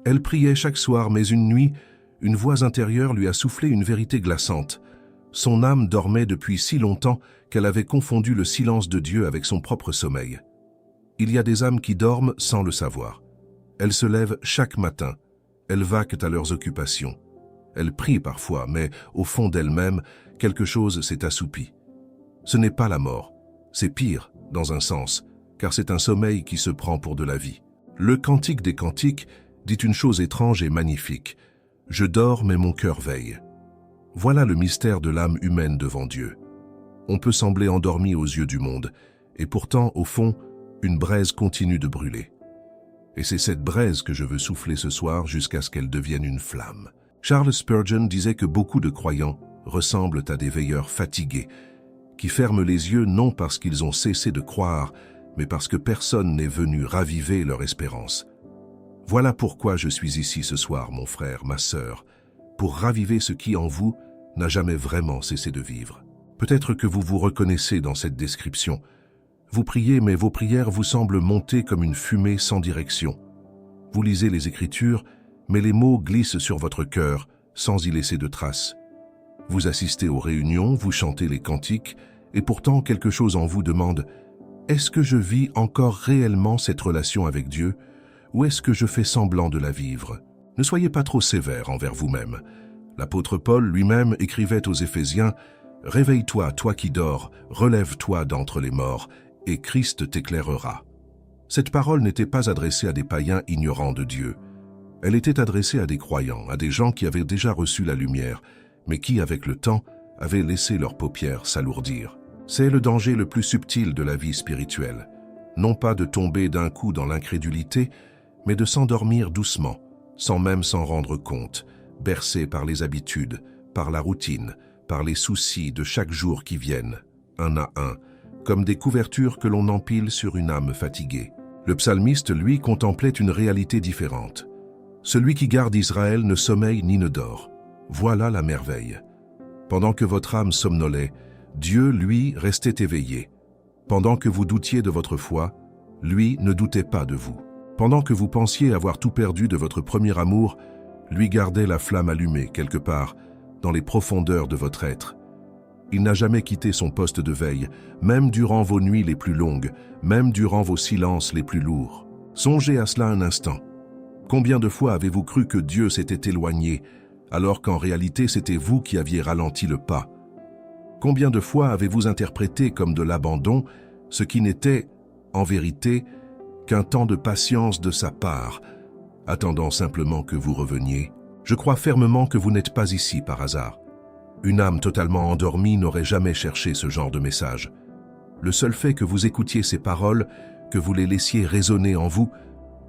Elle priait chaque soir, mais une nuit, une voix intérieure lui a soufflé une vérité glaçante. Son âme dormait depuis si longtemps qu'elle avait confondu le silence de Dieu avec son propre sommeil. Il y a des âmes qui dorment sans le savoir. Elles se lèvent chaque matin. Elles vaquent à leurs occupations. Elles prient parfois, mais au fond d'elles-mêmes, quelque chose s'est assoupi. Ce n'est pas la mort, c'est pire, dans un sens, car c'est un sommeil qui se prend pour de la vie. Le Cantique des Cantiques dit une chose étrange et magnifique. « Je dors, mais mon cœur veille ». Voilà le mystère de l'âme humaine devant Dieu. On peut sembler endormi aux yeux du monde, et pourtant, au fond, une braise continue de brûler. Et c'est cette braise que je veux souffler ce soir jusqu'à ce qu'elle devienne une flamme. Charles Spurgeon disait que beaucoup de croyants ressemblent à des veilleurs fatigués, qui ferment les yeux non parce qu'ils ont cessé de croire, mais parce que personne n'est venu raviver leur espérance. Voilà pourquoi je suis ici ce soir, mon frère, ma sœur, pour raviver ce qui en vous n'a jamais vraiment cessé de vivre. Peut-être que vous vous reconnaissez dans cette description. Vous priez, mais vos prières vous semblent monter comme une fumée sans direction. Vous lisez les Écritures, mais les mots glissent sur votre cœur sans y laisser de traces. Vous assistez aux réunions, vous chantez les cantiques, et pourtant quelque chose en vous demande « Est-ce que je vis encore réellement cette relation avec Dieu, ou est-ce que je fais semblant de la vivre ?» Ne soyez pas trop sévère envers vous-même. L'apôtre Paul lui-même écrivait aux Éphésiens « Réveille-toi, toi qui dors, relève-toi d'entre les morts, et Christ t'éclairera. » Cette parole n'était pas adressée à des païens ignorants de Dieu. Elle était adressée à des croyants, à des gens qui avaient déjà reçu la lumière, mais qui, avec le temps, avaient laissé leurs paupières s'alourdir. C'est le danger le plus subtil de la vie spirituelle. Non pas de tomber d'un coup dans l'incrédulité, mais de s'endormir doucement, sans même s'en rendre compte, bercé par les habitudes, par la routine, par les soucis de chaque jour qui viennent, un à un, comme des couvertures que l'on empile sur une âme fatiguée. Le psalmiste, lui, contemplait une réalité différente. Celui qui garde Israël ne sommeille ni ne dort. Voilà la merveille. Pendant que votre âme somnolait, Dieu, lui, restait éveillé. Pendant que vous doutiez de votre foi, lui ne doutait pas de vous. Pendant que vous pensiez avoir tout perdu de votre premier amour, lui gardait la flamme allumée quelque part, dans les profondeurs de votre être. Il n'a jamais quitté son poste de veille, même durant vos nuits les plus longues, même durant vos silences les plus lourds. Songez à cela un instant. Combien de fois avez-vous cru que Dieu s'était éloigné, alors qu'en réalité c'était vous qui aviez ralenti le pas? Combien de fois avez-vous interprété comme de l'abandon ce qui n'était, en vérité, qu'un temps de patience de sa part, attendant simplement que vous reveniez? Je crois fermement que vous n'êtes pas ici par hasard. Une âme totalement endormie n'aurait jamais cherché ce genre de message. Le seul fait que vous écoutiez ces paroles, que vous les laissiez résonner en vous,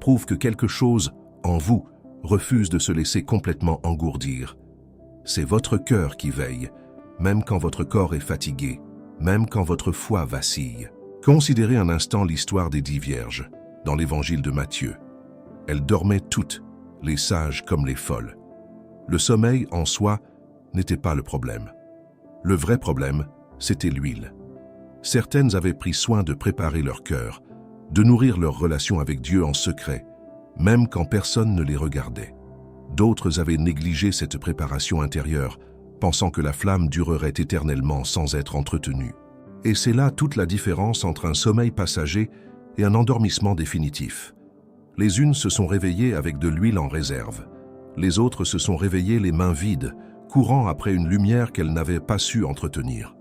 prouve que quelque chose, en vous, refuse de se laisser complètement engourdir. C'est votre cœur qui veille, même quand votre corps est fatigué, même quand votre foi vacille. Considérez un instant l'histoire des 10 vierges, dans l'évangile de Matthieu. Elles dormaient toutes, les sages comme les folles. Le sommeil, en soi, n'était pas le problème. Le vrai problème, c'était l'huile. Certaines avaient pris soin de préparer leur cœur, de nourrir leur relation avec Dieu en secret, même quand personne ne les regardait. D'autres avaient négligé cette préparation intérieure, pensant que la flamme durerait éternellement sans être entretenue. Et c'est là toute la différence entre un sommeil passager et un endormissement définitif. Les unes se sont réveillées avec de l'huile en réserve. Les autres se sont réveillées les mains vides, courant après une lumière qu'elles n'avaient pas su entretenir.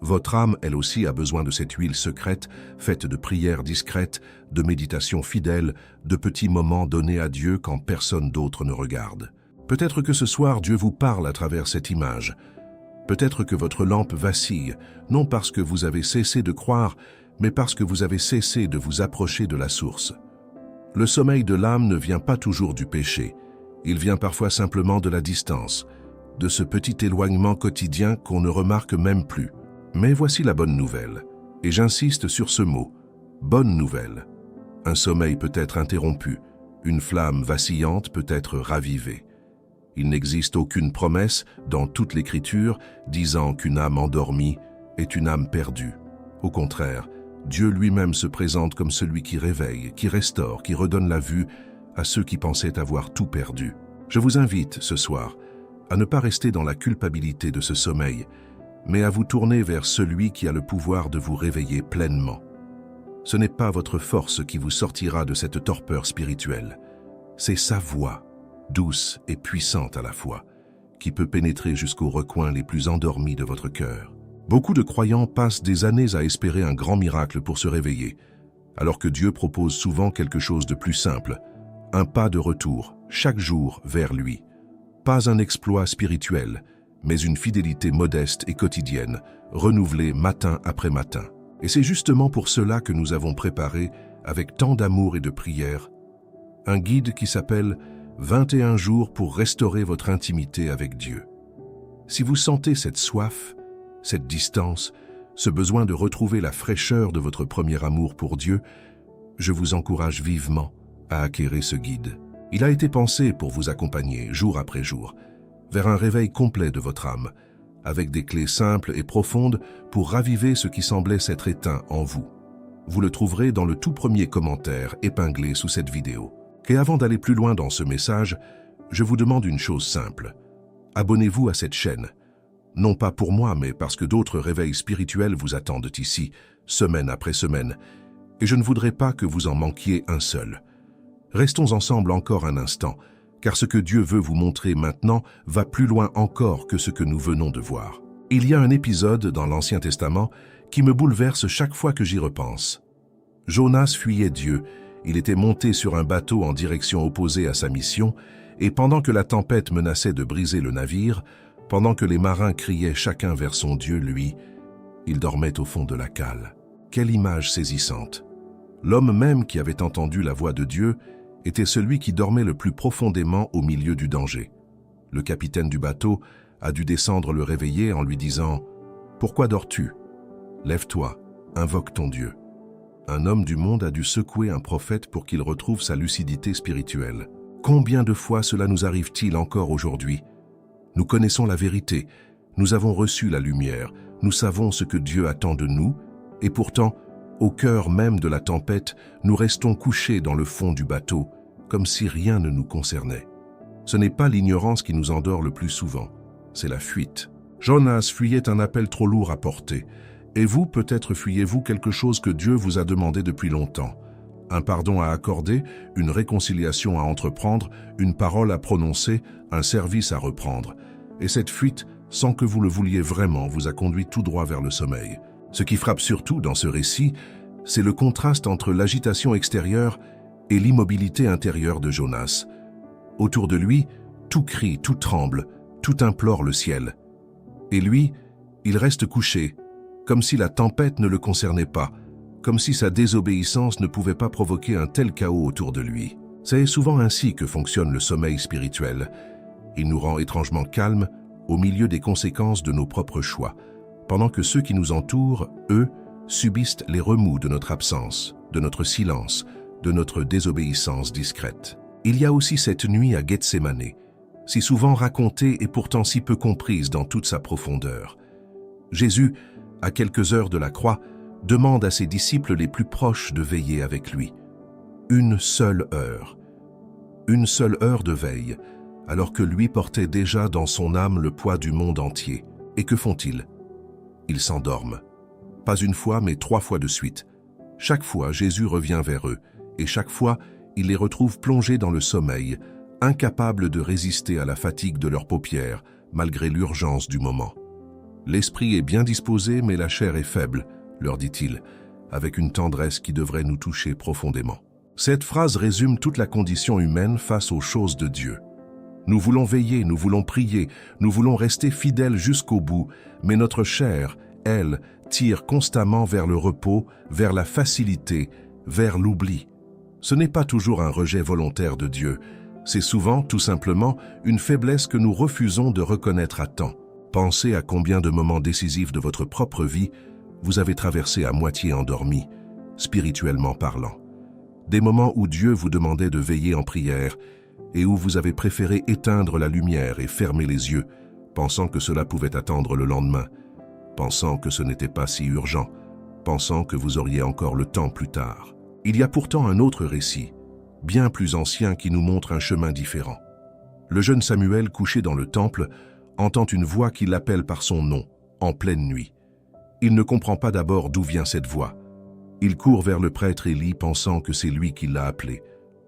Votre âme, elle aussi, a besoin de cette huile secrète, faite de prières discrètes, de méditations fidèles, de petits moments donnés à Dieu quand personne d'autre ne regarde. Peut-être que ce soir, Dieu vous parle à travers cette image. Peut-être que votre lampe vacille, non parce que vous avez cessé de croire, mais parce que vous avez cessé de vous approcher de la source. Le sommeil de l'âme ne vient pas toujours du péché. Il vient parfois simplement de la distance, de ce petit éloignement quotidien qu'on ne remarque même plus. Mais voici la bonne nouvelle, et j'insiste sur ce mot, bonne nouvelle. Un sommeil peut être interrompu, une flamme vacillante peut être ravivée. Il n'existe aucune promesse dans toute l'Écriture disant qu'une âme endormie est une âme perdue. Au contraire, Dieu lui-même se présente comme celui qui réveille, qui restaure, qui redonne la vue à ceux qui pensaient avoir tout perdu. Je vous invite, ce soir, à ne pas rester dans la culpabilité de ce sommeil, mais à vous tourner vers celui qui a le pouvoir de vous réveiller pleinement. Ce n'est pas votre force qui vous sortira de cette torpeur spirituelle, c'est sa voix, douce et puissante à la fois, qui peut pénétrer jusqu'aux recoins les plus endormis de votre cœur. Beaucoup de croyants passent des années à espérer un grand miracle pour se réveiller, alors que Dieu propose souvent quelque chose de plus simple, un pas de retour, chaque jour, vers lui. Pas un exploit spirituel, mais une fidélité modeste et quotidienne, renouvelée matin après matin. Et c'est justement pour cela que nous avons préparé, avec tant d'amour et de prière, un guide qui s'appelle « 21 jours pour restaurer votre intimité avec Dieu ». Si vous sentez cette soif, cette distance, ce besoin de retrouver la fraîcheur de votre premier amour pour Dieu, je vous encourage vivement à acquérir ce guide. Il a été pensé pour vous accompagner, jour après jour, vers un réveil complet de votre âme, avec des clés simples et profondes pour raviver ce qui semblait s'être éteint en vous. Vous le trouverez dans le tout premier commentaire épinglé sous cette vidéo. Et avant d'aller plus loin dans ce message, je vous demande une chose simple. Abonnez-vous à cette chaîne. Non pas pour moi, mais parce que d'autres réveils spirituels vous attendent ici, semaine après semaine, et je ne voudrais pas que vous en manquiez un seul. Restons ensemble encore un instant, car ce que Dieu veut vous montrer maintenant va plus loin encore que ce que nous venons de voir. Il y a un épisode dans l'Ancien Testament qui me bouleverse chaque fois que j'y repense. Jonas fuyait Dieu, il était monté sur un bateau en direction opposée à sa mission, et pendant que la tempête menaçait de briser le navire, pendant que les marins criaient chacun vers son Dieu, lui, il dormait au fond de la cale. Quelle image saisissante! L'homme même qui avait entendu la voix de Dieu était celui qui dormait le plus profondément au milieu du danger. Le capitaine du bateau a dû descendre le réveiller en lui disant « Pourquoi dors-tu? Lève-toi, invoque ton Dieu. » Un homme du monde a dû secouer un prophète pour qu'il retrouve sa lucidité spirituelle. Combien de fois cela nous arrive-t-il encore aujourd'hui? Nous connaissons la vérité, nous avons reçu la lumière, nous savons ce que Dieu attend de nous, et pourtant, au cœur même de la tempête, nous restons couchés dans le fond du bateau, comme si rien ne nous concernait. Ce n'est pas l'ignorance qui nous endort le plus souvent, c'est la fuite. Jonas fuyait un appel trop lourd à porter, et vous, peut-être fuyez-vous quelque chose que Dieu vous a demandé depuis longtemps. Un pardon à accorder, une réconciliation à entreprendre, une parole à prononcer, un service à reprendre. Et cette fuite, sans que vous le vouliez vraiment, vous a conduit tout droit vers le sommeil. Ce qui frappe surtout dans ce récit, c'est le contraste entre l'agitation extérieure et l'immobilité intérieure de Jonas. Autour de lui, tout crie, tout tremble, tout implore le ciel. Et lui, il reste couché, comme si la tempête ne le concernait pas, comme si sa désobéissance ne pouvait pas provoquer un tel chaos autour de lui. C'est souvent ainsi que fonctionne le sommeil spirituel. Il nous rend étrangement calmes au milieu des conséquences de nos propres choix, pendant que ceux qui nous entourent, eux, subissent les remous de notre absence, de notre silence, de notre désobéissance discrète. Il y a aussi cette nuit à Gethsémane, si souvent racontée et pourtant si peu comprise dans toute sa profondeur. Jésus, à quelques heures de la croix, demande à ses disciples les plus proches de veiller avec lui. Une seule heure de veille, alors que lui portait déjà dans son âme le poids du monde entier. Et que font-ils? Ils s'endorment. Pas une fois, mais 3 fois de suite. Chaque fois, Jésus revient vers eux, et chaque fois, il les retrouve plongés dans le sommeil, incapables de résister à la fatigue de leurs paupières, malgré l'urgence du moment. L'esprit est bien disposé, mais la chair est faible, leur dit-il, avec une tendresse qui devrait nous toucher profondément. Cette phrase résume toute la condition humaine face aux choses de Dieu. Nous voulons veiller, nous voulons prier, nous voulons rester fidèles jusqu'au bout, mais notre chair, elle, tire constamment vers le repos, vers la facilité, vers l'oubli. Ce n'est pas toujours un rejet volontaire de Dieu, c'est souvent, tout simplement, une faiblesse que nous refusons de reconnaître à temps. Pensez à combien de moments décisifs de votre propre vie vous avez traversé à moitié endormi, spirituellement parlant. Des moments où Dieu vous demandait de veiller en prière et où vous avez préféré éteindre la lumière et fermer les yeux, pensant que cela pouvait attendre le lendemain, pensant que ce n'était pas si urgent, pensant que vous auriez encore le temps plus tard. Il y a pourtant un autre récit, bien plus ancien qui nous montre un chemin différent. Le jeune Samuel, couché dans le temple, entend une voix qui l'appelle par son nom, en pleine nuit. Il ne comprend pas d'abord d'où vient cette voix. Il court vers le prêtre Élie pensant que c'est lui qui l'a appelé.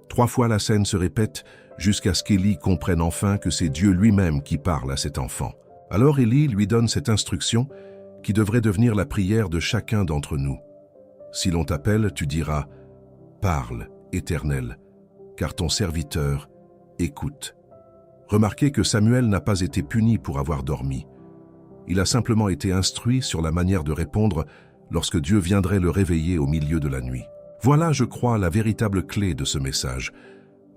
3 fois la scène se répète jusqu'à ce qu'Élie comprenne enfin que c'est Dieu lui-même qui parle à cet enfant. Alors Élie lui donne cette instruction qui devrait devenir la prière de chacun d'entre nous. Si l'on t'appelle, tu diras « Parle, Éternel, car ton serviteur écoute ». Remarquez que Samuel n'a pas été puni pour avoir dormi. Il a simplement été instruit sur la manière de répondre lorsque Dieu viendrait le réveiller au milieu de la nuit. Voilà, je crois, la véritable clé de ce message.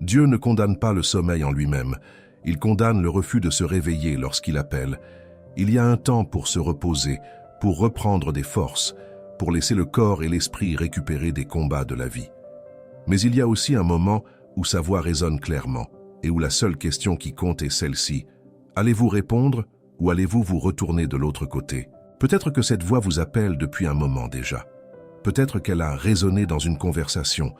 Dieu ne condamne pas le sommeil en lui-même. Il condamne le refus de se réveiller lorsqu'il appelle. Il y a un temps pour se reposer, pour reprendre des forces, pour laisser le corps et l'esprit récupérer des combats de la vie. Mais il y a aussi un moment où sa voix résonne clairement et où la seule question qui compte est celle-ci. Allez-vous répondre ou allez-vous vous retourner de l'autre côté? Peut-être que cette voix vous appelle depuis un moment déjà. Peut-être qu'elle a résonné dans une conversation,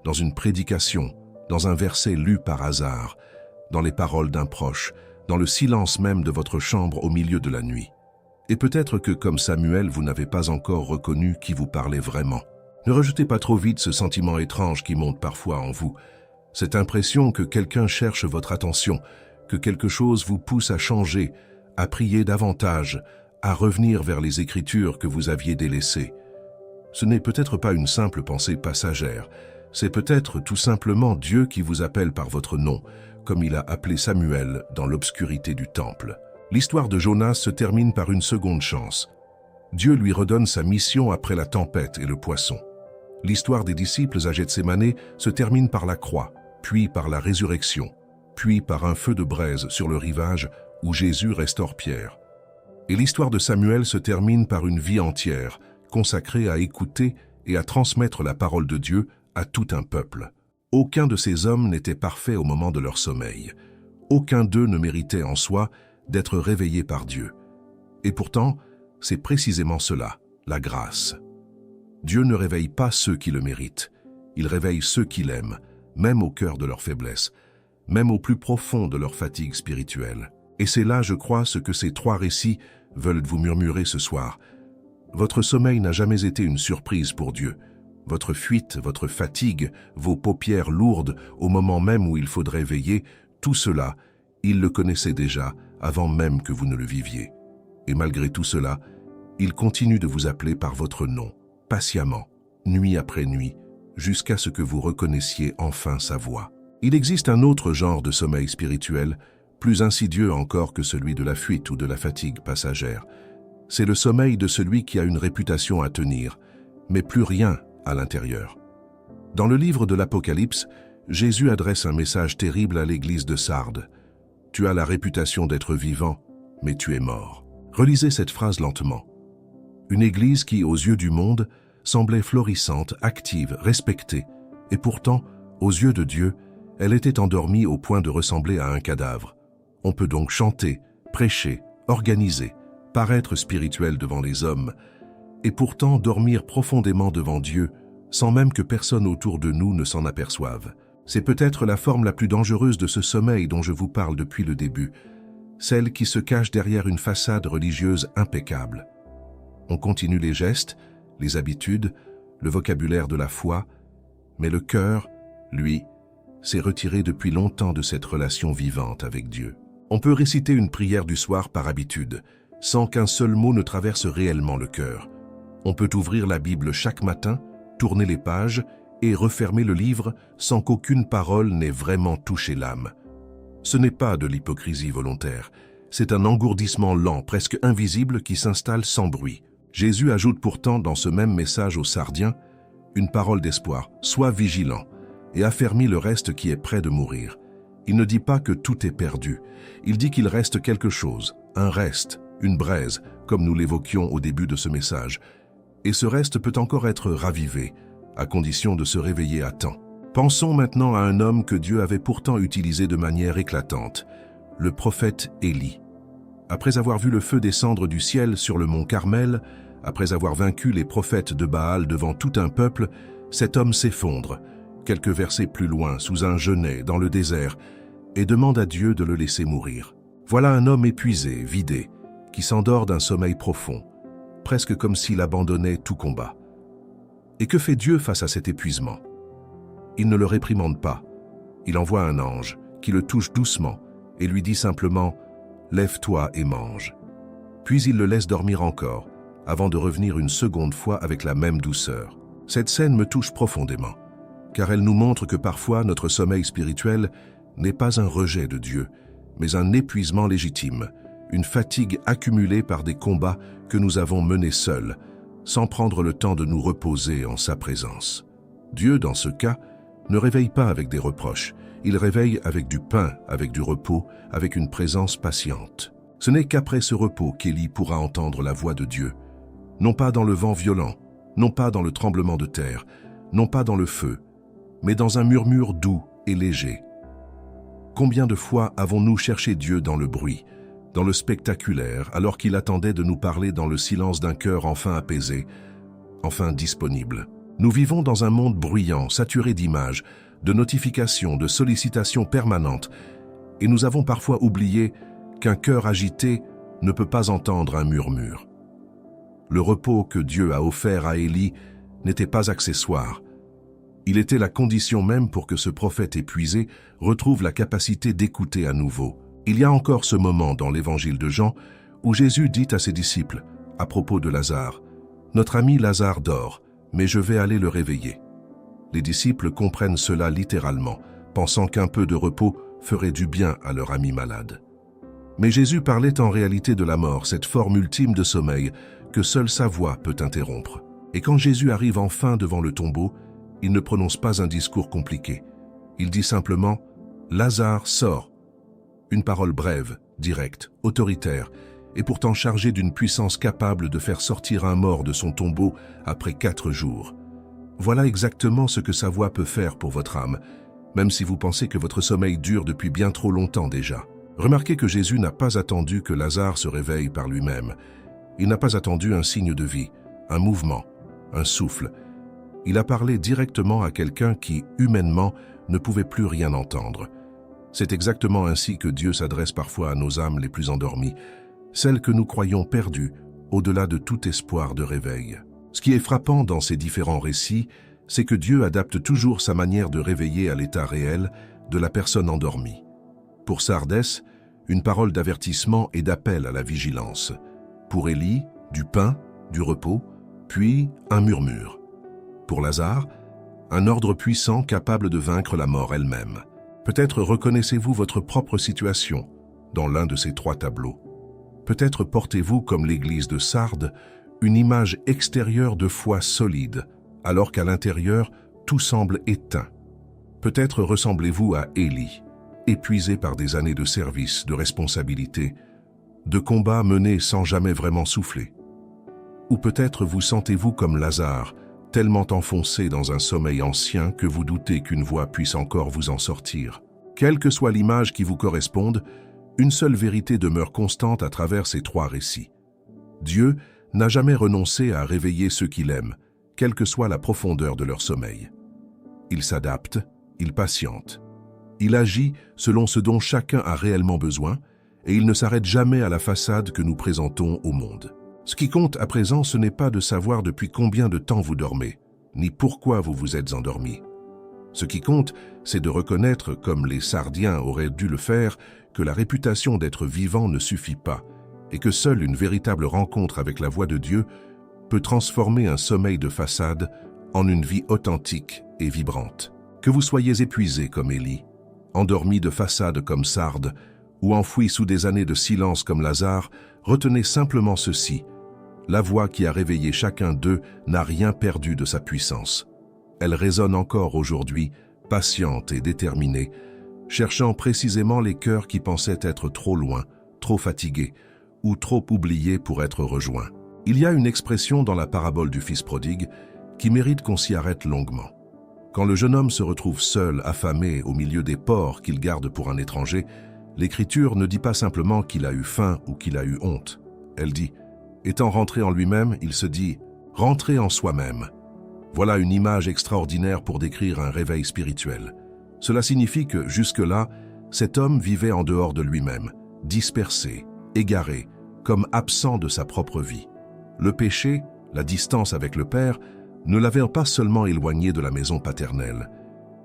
dans une prédication, dans un verset lu par hasard, dans les paroles d'un proche, dans le silence même de votre chambre au milieu de la nuit. Et peut-être que, comme Samuel, vous n'avez pas encore reconnu qui vous parlait vraiment. Ne rejetez pas trop vite ce sentiment étrange qui monte parfois en vous, cette impression que quelqu'un cherche votre attention, que quelque chose vous pousse à changer, à prier davantage, à revenir vers les Écritures que vous aviez délaissées. Ce n'est peut-être pas une simple pensée passagère, c'est peut-être tout simplement Dieu qui vous appelle par votre nom, comme il a appelé Samuel dans l'obscurité du temple. L'histoire de Jonas se termine par une seconde chance. Dieu lui redonne sa mission après la tempête et le poisson. L'histoire des disciples à Gethsémane se termine par la croix, puis par la résurrection, puis par un feu de braise sur le rivage où Jésus restaure Pierre. Et l'histoire de Samuel se termine par une vie entière, consacrée à écouter et à transmettre la parole de Dieu à tout un peuple. Aucun de ces hommes n'était parfait au moment de leur sommeil. Aucun d'eux ne méritait en soi d'être réveillé par Dieu. Et pourtant, c'est précisément cela, la grâce. Dieu ne réveille pas ceux qui le méritent. Il réveille ceux qu'il aime, même au cœur de leur faiblesse, même au plus profond de leur fatigue spirituelle. Et c'est là, je crois, ce que ces 3 récits veulent vous murmurer ce soir. Votre sommeil n'a jamais été une surprise pour Dieu. Votre fuite, votre fatigue, vos paupières lourdes au moment même où il faudrait veiller, tout cela, il le connaissait déjà avant même que vous ne le viviez. Et malgré tout cela, il continue de vous appeler par votre nom, patiemment, nuit après nuit, jusqu'à ce que vous reconnaissiez enfin sa voix. Il existe un autre genre de sommeil spirituel, plus insidieux encore que celui de la fuite ou de la fatigue passagère. C'est le sommeil de celui qui a une réputation à tenir, mais plus rien à l'intérieur. Dans le livre de l'Apocalypse, Jésus adresse un message terrible à l'église de Sardes. « Tu as la réputation d'être vivant, mais tu es mort. » Relisez cette phrase lentement. Une église qui, aux yeux du monde, semblait florissante, active, respectée, et pourtant, aux yeux de Dieu, elle était endormie au point de ressembler à un cadavre. On peut donc chanter, prêcher, organiser, paraître spirituel devant les hommes, et pourtant dormir profondément devant Dieu, sans même que personne autour de nous ne s'en aperçoive. C'est peut-être la forme la plus dangereuse de ce sommeil dont je vous parle depuis le début, celle qui se cache derrière une façade religieuse impeccable. On continue les gestes, les habitudes, le vocabulaire de la foi, mais le cœur, lui, s'est retiré depuis longtemps de cette relation vivante avec Dieu. On peut réciter une prière du soir par habitude, sans qu'un seul mot ne traverse réellement le cœur. On peut ouvrir la Bible chaque matin, tourner les pages et refermer le livre sans qu'aucune parole n'ait vraiment touché l'âme. Ce n'est pas de l'hypocrisie volontaire, c'est un engourdissement lent, presque invisible, qui s'installe sans bruit. Jésus ajoute pourtant dans ce même message aux Sardiens une parole d'espoir, « Sois vigilant » et affermis le reste qui est près de mourir. Il ne dit pas que tout est perdu, il dit qu'il reste quelque chose, un reste, une braise, comme nous l'évoquions au début de ce message. Et ce reste peut encore être ravivé, à condition de se réveiller à temps. Pensons maintenant à un homme que Dieu avait pourtant utilisé de manière éclatante, le prophète Élie. Après avoir vu le feu descendre du ciel sur le mont Carmel, après avoir vaincu les prophètes de Baal devant tout un peuple, cet homme s'effondre, quelques versets plus loin, sous un genêt, dans le désert, et demande à Dieu de le laisser mourir. Voilà un homme épuisé, vidé, qui s'endort d'un sommeil profond, presque comme s'il abandonnait tout combat. Et que fait Dieu face à cet épuisement? Il ne le réprimande pas. Il envoie un ange qui le touche doucement et lui dit simplement « Lève-toi et mange ». Puis il le laisse dormir encore, avant de revenir une seconde fois avec la même douceur. Cette scène me touche profondément, car elle nous montre que parfois notre sommeil spirituel n'est pas un rejet de Dieu, mais un épuisement légitime, une fatigue accumulée par des combats que nous avons menés seuls, sans prendre le temps de nous reposer en sa présence. Dieu, dans ce cas, ne réveille pas avec des reproches, il réveille avec du pain, avec du repos, avec une présence patiente. Ce n'est qu'après ce repos qu'Élie pourra entendre la voix de Dieu, non pas dans le vent violent, non pas dans le tremblement de terre, non pas dans le feu, mais dans un murmure doux et léger. Combien de fois avons-nous cherché Dieu dans le bruit, dans le spectaculaire, alors qu'il attendait de nous parler dans le silence d'un cœur enfin apaisé, enfin disponible? Nous vivons dans un monde bruyant, saturé d'images, de notifications, de sollicitations permanentes, et nous avons parfois oublié qu'un cœur agité ne peut pas entendre un murmure. Le repos que Dieu a offert à Élie n'était pas accessoire. Il était la condition même pour que ce prophète épuisé retrouve la capacité d'écouter à nouveau. Il y a encore ce moment dans l'évangile de Jean où Jésus dit à ses disciples, à propos de Lazare, « Notre ami Lazare dort, mais je vais aller le réveiller. » Les disciples comprennent cela littéralement, pensant qu'un peu de repos ferait du bien à leur ami malade. Mais Jésus parlait en réalité de la mort, cette forme ultime de sommeil que seule sa voix peut interrompre. Et quand Jésus arrive enfin devant le tombeau, il ne prononce pas un discours compliqué. Il dit simplement « Lazare, sors !» Une parole brève, directe, autoritaire, et pourtant chargée d'une puissance capable de faire sortir un mort de son tombeau après 4 jours. Voilà exactement ce que sa voix peut faire pour votre âme, même si vous pensez que votre sommeil dure depuis bien trop longtemps déjà. Remarquez que Jésus n'a pas attendu que Lazare se réveille par lui-même. Il n'a pas attendu un signe de vie, un mouvement, un souffle. Il a parlé directement à quelqu'un qui, humainement, ne pouvait plus rien entendre. C'est exactement ainsi que Dieu s'adresse parfois à nos âmes les plus endormies, celles que nous croyons perdues, au-delà de tout espoir de réveil. Ce qui est frappant dans ces différents récits, c'est que Dieu adapte toujours sa manière de réveiller à l'état réel de la personne endormie. Pour Sardès, une parole d'avertissement et d'appel à la vigilance. Pour Élie, du pain, du repos, puis un murmure. Pour Lazare, un ordre puissant capable de vaincre la mort elle-même. Peut-être reconnaissez-vous votre propre situation dans l'un de ces 3 tableaux. Peut-être portez-vous, comme l'église de Sardes, une image extérieure de foi solide, alors qu'à l'intérieur, tout semble éteint. Peut-être ressemblez-vous à Élie, épuisé par des années de service, de responsabilité, de combats menés sans jamais vraiment souffler. Ou peut-être vous sentez-vous comme Lazare, tellement enfoncé dans un sommeil ancien que vous doutez qu'une voix puisse encore vous en sortir. Quelle que soit l'image qui vous corresponde, une seule vérité demeure constante à travers ces 3 récits. Dieu n'a jamais renoncé à réveiller ceux qu'il aime, quelle que soit la profondeur de leur sommeil. Il s'adapte, il patiente. Il agit selon ce dont chacun a réellement besoin, et il ne s'arrête jamais à la façade que nous présentons au monde. Ce qui compte à présent, ce n'est pas de savoir depuis combien de temps vous dormez, ni pourquoi vous vous êtes endormi. Ce qui compte, c'est de reconnaître, comme les Sardiens auraient dû le faire, que la réputation d'être vivant ne suffit pas, et que seule une véritable rencontre avec la voix de Dieu peut transformer un sommeil de façade en une vie authentique et vibrante. Que vous soyez épuisé comme Élie, endormi de façade comme Sardes, ou enfoui sous des années de silence comme Lazare, retenez simplement ceci. La voix qui a réveillé chacun d'eux n'a rien perdu de sa puissance. Elle résonne encore aujourd'hui, patiente et déterminée, cherchant précisément les cœurs qui pensaient être trop loin, trop fatigués ou trop oubliés pour être rejoints. Il y a une expression dans la parabole du fils prodigue qui mérite qu'on s'y arrête longuement. Quand le jeune homme se retrouve seul, affamé, au milieu des porcs qu'il garde pour un étranger, l'Écriture ne dit pas simplement qu'il a eu faim ou qu'il a eu honte. Elle dit, étant rentré en lui-même, il se dit « rentré en soi-même ». Voilà une image extraordinaire pour décrire un réveil spirituel. Cela signifie que, jusque-là, cet homme vivait en dehors de lui-même, dispersé, égaré, comme absent de sa propre vie. Le péché, la distance avec le Père, ne l'avait pas seulement éloigné de la maison paternelle,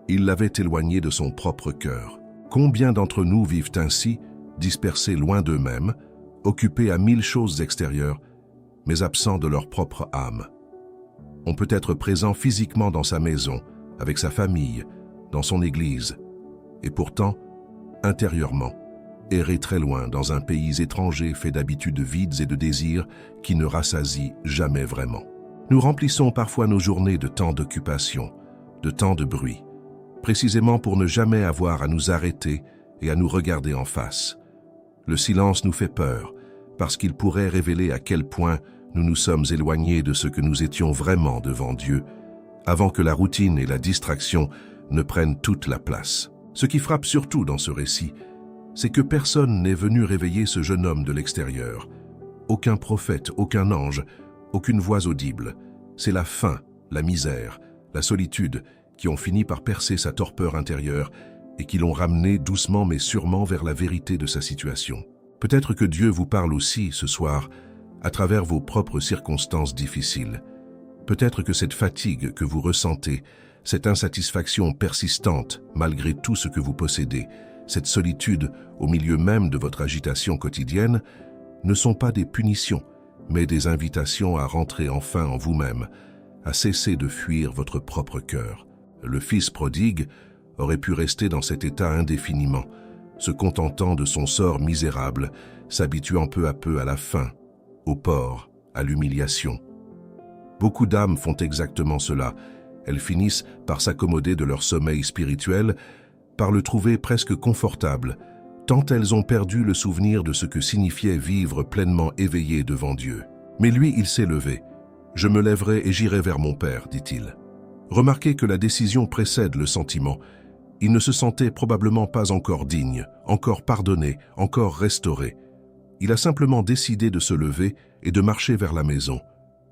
il l'avait éloigné de son propre cœur. Combien d'entre nous vivent ainsi, dispersés loin d'eux-mêmes, occupés à 1000 choses extérieures, mais absents de leur propre âme? On peut être présent physiquement dans sa maison, avec sa famille, dans son église, et pourtant, intérieurement, errer très loin dans un pays étranger fait d'habitudes vides et de désirs qui ne rassasient jamais vraiment. Nous remplissons parfois nos journées de temps d'occupation, de temps de bruit, précisément pour ne jamais avoir à nous arrêter et à nous regarder en face. Le silence nous fait peur, parce qu'il pourrait révéler à quel point nous nous sommes éloignés de ce que nous étions vraiment devant Dieu, avant que la routine et la distraction ne prennent toute la place. Ce qui frappe surtout dans ce récit, c'est que personne n'est venu réveiller ce jeune homme de l'extérieur. Aucun prophète, aucun ange, aucune voix audible. C'est la faim, la misère, la solitude qui ont fini par percer sa torpeur intérieure et qui l'ont ramené doucement mais sûrement vers la vérité de sa situation. Peut-être que Dieu vous parle aussi ce soir à travers vos propres circonstances difficiles. Peut-être que cette fatigue que vous ressentez, cette insatisfaction persistante malgré tout ce que vous possédez, cette solitude au milieu même de votre agitation quotidienne, ne sont pas des punitions, mais des invitations à rentrer enfin en vous-même, à cesser de fuir votre propre cœur. Le fils prodigue aurait pu rester dans cet état indéfiniment, se contentant de son sort misérable, s'habituant peu à peu à la faim, au porc, à l'humiliation. Beaucoup d'âmes font exactement cela. Elles finissent par s'accommoder de leur sommeil spirituel, par le trouver presque confortable, tant elles ont perdu le souvenir de ce que signifiait vivre pleinement éveillé devant Dieu. Mais lui, il s'est levé. « Je me lèverai et j'irai vers mon Père », dit-il. Remarquez que la décision précède le sentiment. Il ne se sentait probablement pas encore digne, encore pardonné, encore restauré. Il a simplement décidé de se lever et de marcher vers la maison,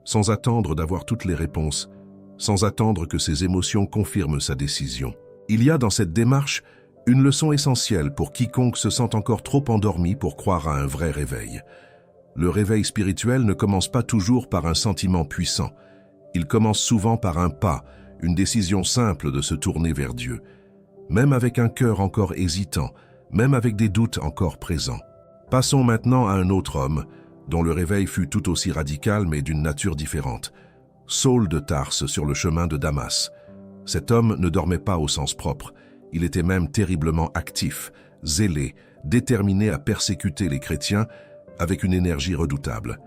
sans attendre d'avoir toutes les réponses, sans attendre que ses émotions confirment sa décision. Il y a dans cette démarche une leçon essentielle pour quiconque se sent encore trop endormi pour croire à un vrai réveil. Le réveil spirituel ne commence pas toujours par un sentiment puissant. Il commence souvent par un pas, une décision simple de se tourner vers Dieu, même avec un cœur encore hésitant, même avec des doutes encore présents. Passons maintenant à un autre homme, dont le réveil fut tout aussi radical mais d'une nature différente. Saul de Tarse sur le chemin de Damas. Cet homme ne dormait pas au sens propre. Il était même terriblement actif, zélé, déterminé à persécuter les chrétiens avec une énergie redoutable.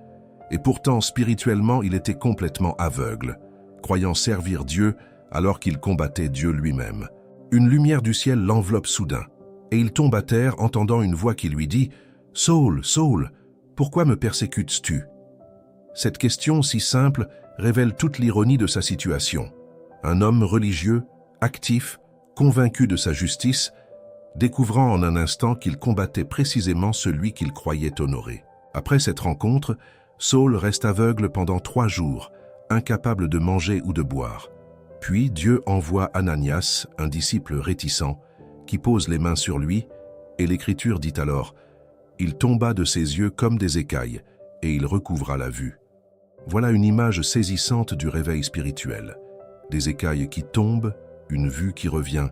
Et pourtant, spirituellement, il était complètement aveugle, croyant servir Dieu alors qu'il combattait Dieu lui-même. Une lumière du ciel l'enveloppe soudain, et il tombe à terre entendant une voix qui lui dit « Saul, Saul, pourquoi me persécutes-tu » Cette question si simple révèle toute l'ironie de sa situation. Un homme religieux, actif, convaincu de sa justice, découvrant en un instant qu'il combattait précisément celui qu'il croyait honorer. Après cette rencontre, Saul reste aveugle pendant 3 jours, incapable de manger ou de boire. Puis Dieu envoie Ananias, un disciple réticent, qui pose les mains sur lui, et l'Écriture dit alors « Il tomba de ses yeux comme des écailles, et il recouvra la vue. » Voilà une image saisissante du réveil spirituel. Des écailles qui tombent, une vue qui revient,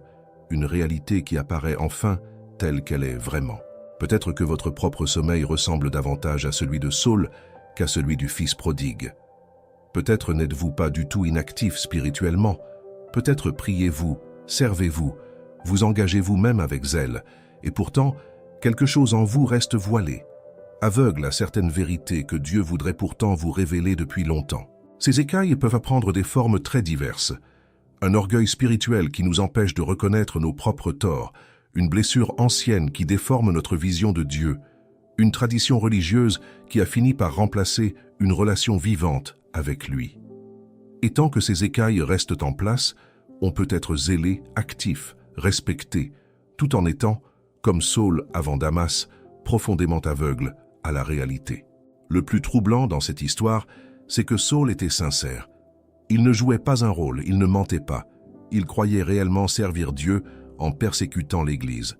une réalité qui apparaît enfin telle qu'elle est vraiment. Peut-être que votre propre sommeil ressemble davantage à celui de Saul qu'à celui du fils prodigue. Peut-être n'êtes-vous pas du tout inactif spirituellement. Peut-être priez-vous, servez-vous, vous engagez-vous même avec zèle, et pourtant, quelque chose en vous reste voilé, aveugle à certaines vérités que Dieu voudrait pourtant vous révéler depuis longtemps. Ces écailles peuvent prendre des formes très diverses. Un orgueil spirituel qui nous empêche de reconnaître nos propres torts, une blessure ancienne qui déforme notre vision de Dieu, une tradition religieuse qui a fini par remplacer une relation vivante avec lui. Et tant que ces écailles restent en place, on peut être zélé, actif, respecté, tout en étant, comme Saul avant Damas, profondément aveugle à la réalité. Le plus troublant dans cette histoire, c'est que Saul était sincère. Il ne jouait pas un rôle, il ne mentait pas. Il croyait réellement servir Dieu en persécutant l'Église.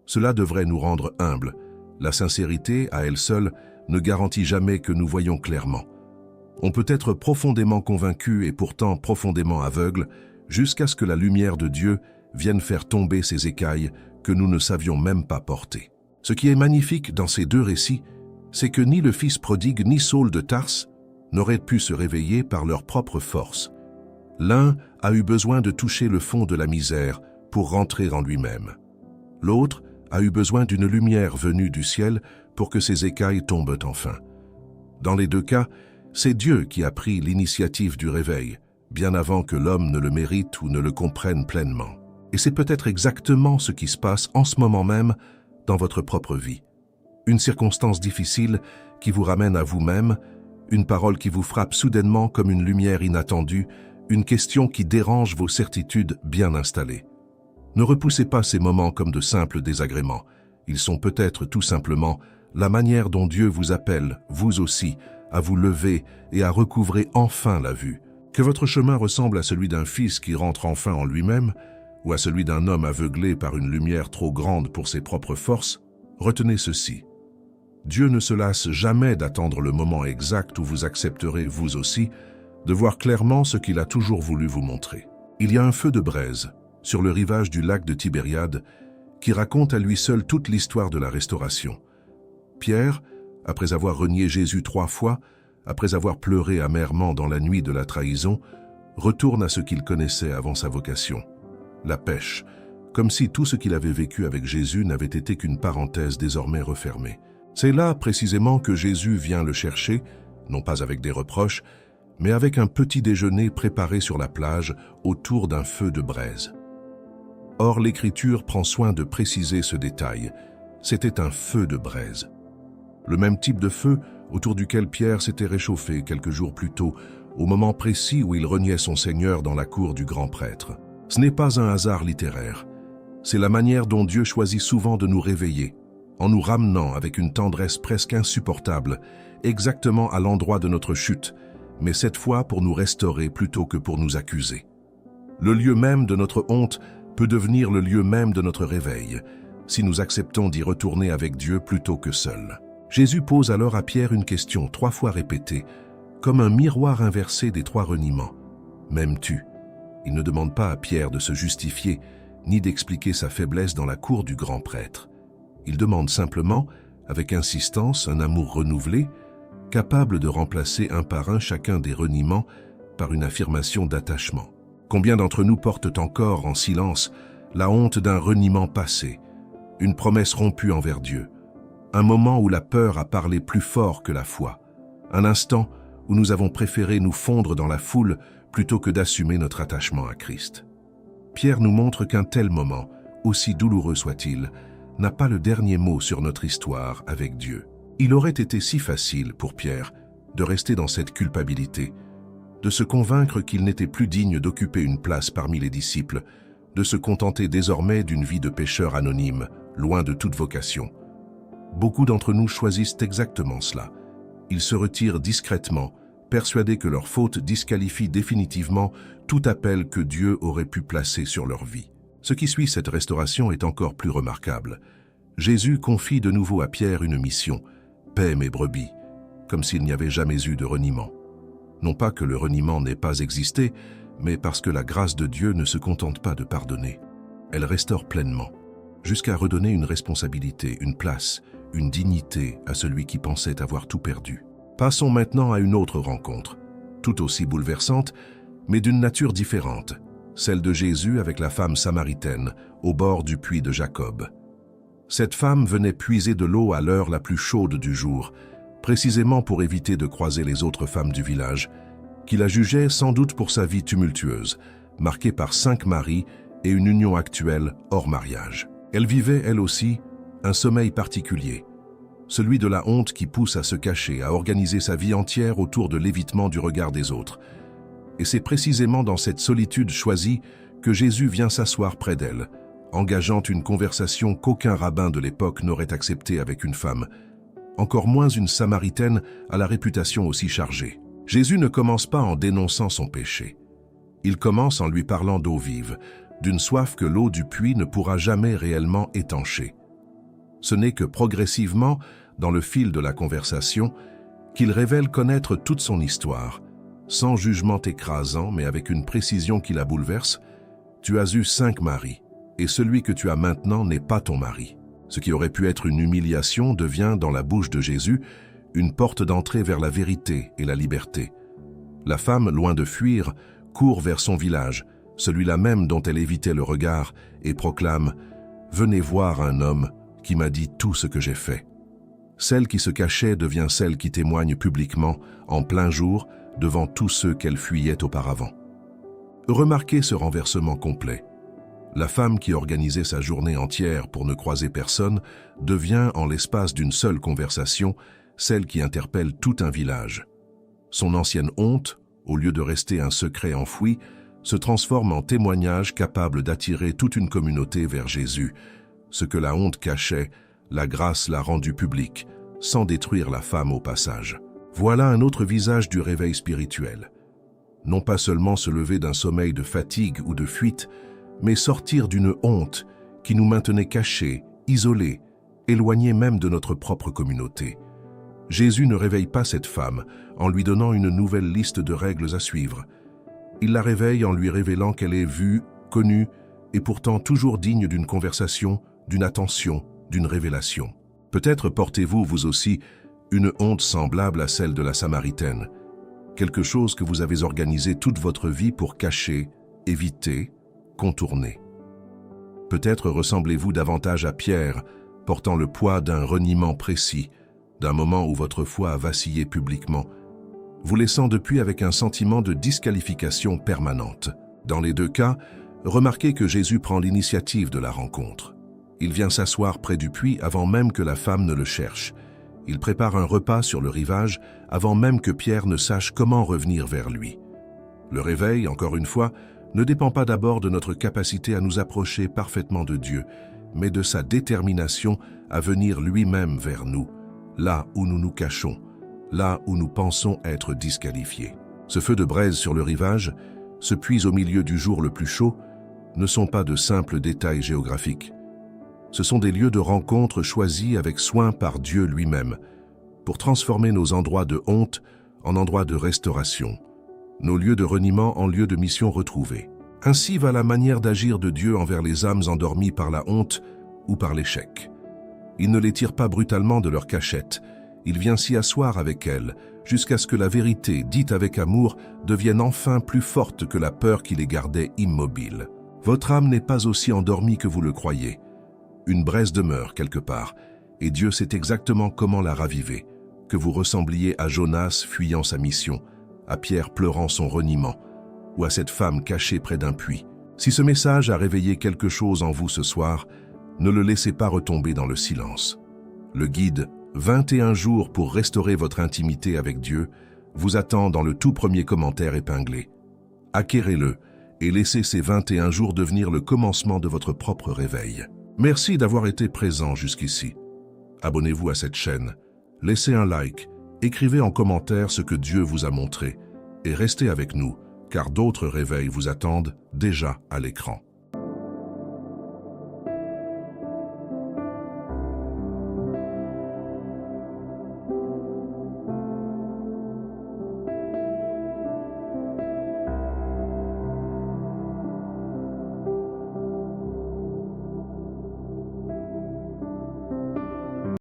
Cela devrait nous rendre humbles. La sincérité, à elle seule, ne garantit jamais que nous voyons clairement. On peut être profondément convaincu et pourtant profondément aveugle jusqu'à ce que la lumière de Dieu vienne faire tomber ces écailles que nous ne savions même pas porter. Ce qui est magnifique dans ces deux récits, c'est que ni le fils prodigue ni Saul de Tarse n'auraient pu se réveiller par leur propre force. L'un a eu besoin de toucher le fond de la misère pour rentrer en lui-même. L'autre a eu besoin d'une lumière venue du ciel pour que ces écailles tombent enfin. Dans les deux cas, c'est Dieu qui a pris l'initiative du réveil, bien avant que l'homme ne le mérite ou ne le comprenne pleinement. Et c'est peut-être exactement ce qui se passe en ce moment même dans votre propre vie. Une circonstance difficile qui vous ramène à vous-même, une parole qui vous frappe soudainement comme une lumière inattendue, une question qui dérange vos certitudes bien installées. Ne repoussez pas ces moments comme de simples désagréments. Ils sont peut-être tout simplement la manière dont Dieu vous appelle, vous aussi, à vous lever et à recouvrer enfin la vue. Que votre chemin ressemble à celui d'un fils qui rentre enfin en lui-même, ou à celui d'un homme aveuglé par une lumière trop grande pour ses propres forces, retenez ceci. Dieu ne se lasse jamais d'attendre le moment exact où vous accepterez, vous aussi, de voir clairement ce qu'il a toujours voulu vous montrer. Il y a un feu de braise sur le rivage du lac de Tibériade qui raconte à lui seul toute l'histoire de la restauration. Pierre, après avoir renié Jésus 3 fois, après avoir pleuré amèrement dans la nuit de la trahison, retourne à ce qu'il connaissait avant sa vocation, la pêche, comme si tout ce qu'il avait vécu avec Jésus n'avait été qu'une parenthèse désormais refermée. C'est là précisément que Jésus vient le chercher, non pas avec des reproches, mais avec un petit déjeuner préparé sur la plage autour d'un feu de braise. Or, l'Écriture prend soin de préciser ce détail. C'était un feu de braise. Le même type de feu autour duquel Pierre s'était réchauffé quelques jours plus tôt, au moment précis où il reniait son Seigneur dans la cour du grand prêtre. Ce n'est pas un hasard littéraire. C'est la manière dont Dieu choisit souvent de nous réveiller, en nous ramenant avec une tendresse presque insupportable, exactement à l'endroit de notre chute, mais cette fois pour nous restaurer plutôt que pour nous accuser. Le lieu même de notre honte peut devenir le lieu même de notre réveil, si nous acceptons d'y retourner avec Dieu plutôt que seul. Jésus pose alors à Pierre une question 3 fois répétée, comme un miroir inversé des 3 reniements. « M'aimes-tu » Il ne demande pas à Pierre de se justifier, ni d'expliquer sa faiblesse dans la cour du grand prêtre. Il demande simplement, avec insistance, un amour renouvelé, capable de remplacer un par un chacun des reniements par une affirmation d'attachement. Combien d'entre nous portent encore en silence la honte d'un reniement passé, une promesse rompue envers Dieu, un moment où la peur a parlé plus fort que la foi, un instant où nous avons préféré nous fondre dans la foule plutôt que d'assumer notre attachement à Christ. Pierre nous montre qu'un tel moment, aussi douloureux soit-il, n'a pas le dernier mot sur notre histoire avec Dieu. Il aurait été si facile pour Pierre de rester dans cette culpabilité, de se convaincre qu'il n'était plus digne d'occuper une place parmi les disciples, de se contenter désormais d'une vie de pécheur anonyme, loin de toute vocation. Beaucoup d'entre nous choisissent exactement cela. Ils se retirent discrètement, persuadés que leur faute disqualifie définitivement tout appel que Dieu aurait pu placer sur leur vie. Ce qui suit cette restauration est encore plus remarquable. Jésus confie de nouveau à Pierre une mission, « Paie mes brebis », comme s'il n'y avait jamais eu de reniement. Non pas que le reniement n'ait pas existé, mais parce que la grâce de Dieu ne se contente pas de pardonner. Elle restaure pleinement, jusqu'à redonner une responsabilité, une place, une dignité à celui qui pensait avoir tout perdu. Passons maintenant à une autre rencontre, tout aussi bouleversante, mais d'une nature différente, celle de Jésus avec la femme samaritaine, au bord du puits de Jacob. Cette femme venait puiser de l'eau à l'heure la plus chaude du jour, précisément pour éviter de croiser les autres femmes du village, qui la jugeaient sans doute pour sa vie tumultueuse, marquée par 5 maris et une union actuelle hors mariage. Elle vivait, elle aussi, un sommeil particulier, celui de la honte qui pousse à se cacher, à organiser sa vie entière autour de l'évitement du regard des autres. Et c'est précisément dans cette solitude choisie que Jésus vient s'asseoir près d'elle, engageant une conversation qu'aucun rabbin de l'époque n'aurait acceptée avec une femme, encore moins une Samaritaine à la réputation aussi chargée. Jésus ne commence pas en dénonçant son péché. Il commence en lui parlant d'eau vive, d'une soif que l'eau du puits ne pourra jamais réellement étancher. Ce n'est que progressivement, dans le fil de la conversation, qu'il révèle connaître toute son histoire, sans jugement écrasant, mais avec une précision qui la bouleverse. Tu as eu 5 maris, et celui que tu as maintenant n'est pas ton mari. Ce qui aurait pu être une humiliation devient, dans la bouche de Jésus, une porte d'entrée vers la vérité et la liberté. La femme, loin de fuir, court vers son village, celui-là même dont elle évitait le regard, et proclame « Venez voir un homme qui m'a dit tout ce que j'ai fait ». Celle qui se cachait devient celle qui témoigne publiquement, en plein jour, devant tous ceux qu'elle fuyait auparavant. Remarquez ce renversement complet. La femme qui organisait sa journée entière pour ne croiser personne devient, en l'espace d'une seule conversation, celle qui interpelle tout un village. Son ancienne honte, au lieu de rester un secret enfoui, se transforme en témoignage capable d'attirer toute une communauté vers Jésus. Ce que la honte cachait, la grâce l'a rendu public, sans détruire la femme au passage. Voilà un autre visage du réveil spirituel. Non pas seulement se lever d'un sommeil de fatigue ou de fuite, mais sortir d'une honte qui nous maintenait cachés, isolés, éloignés même de notre propre communauté. Jésus ne réveille pas cette femme en lui donnant une nouvelle liste de règles à suivre. Il la réveille en lui révélant qu'elle est vue, connue et pourtant toujours digne d'une conversation, d'une attention, d'une révélation. Peut-être portez-vous, vous aussi, une honte semblable à celle de la Samaritaine, quelque chose que vous avez organisé toute votre vie pour cacher, éviter, contourner. Peut-être ressemblez-vous davantage à Pierre, portant le poids d'un reniement précis, d'un moment où votre foi a vacillé publiquement, vous laissant depuis avec un sentiment de disqualification permanente. Dans les 2 cas, remarquez que Jésus prend l'initiative de la rencontre. Il vient s'asseoir près du puits avant même que la femme ne le cherche. Il prépare un repas sur le rivage avant même que Pierre ne sache comment revenir vers lui. Le réveil, encore une fois, ne dépend pas d'abord de notre capacité à nous approcher parfaitement de Dieu, mais de sa détermination à venir lui-même vers nous, là où nous nous cachons, là où nous pensons être disqualifiés. Ce feu de braise sur le rivage, ce puits au milieu du jour le plus chaud, ne sont pas de simples détails géographiques. Ce sont des lieux de rencontre choisis avec soin par Dieu lui-même, pour transformer nos endroits de honte en endroits de restauration, nos lieux de reniement en lieux de mission retrouvés. Ainsi va la manière d'agir de Dieu envers les âmes endormies par la honte ou par l'échec. Il ne les tire pas brutalement de leur cachette, il vient s'y asseoir avec elles, jusqu'à ce que la vérité, dite avec amour, devienne enfin plus forte que la peur qui les gardait immobiles. Votre âme n'est pas aussi endormie que vous le croyez. Une braise demeure quelque part, et Dieu sait exactement comment la raviver, que vous ressembliez à Jonas fuyant sa mission, à Pierre pleurant son reniement, ou à cette femme cachée près d'un puits. Si ce message a réveillé quelque chose en vous ce soir, ne le laissez pas retomber dans le silence. Le guide « 21 jours pour restaurer votre intimité avec Dieu » vous attend dans le tout premier commentaire épinglé. Acquérez-le et laissez ces 21 jours devenir le commencement de votre propre réveil. Merci d'avoir été présent jusqu'ici. Abonnez-vous à cette chaîne, laissez un like, écrivez en commentaire ce que Dieu vous a montré et restez avec nous, car d'autres réveils vous attendent déjà à l'écran.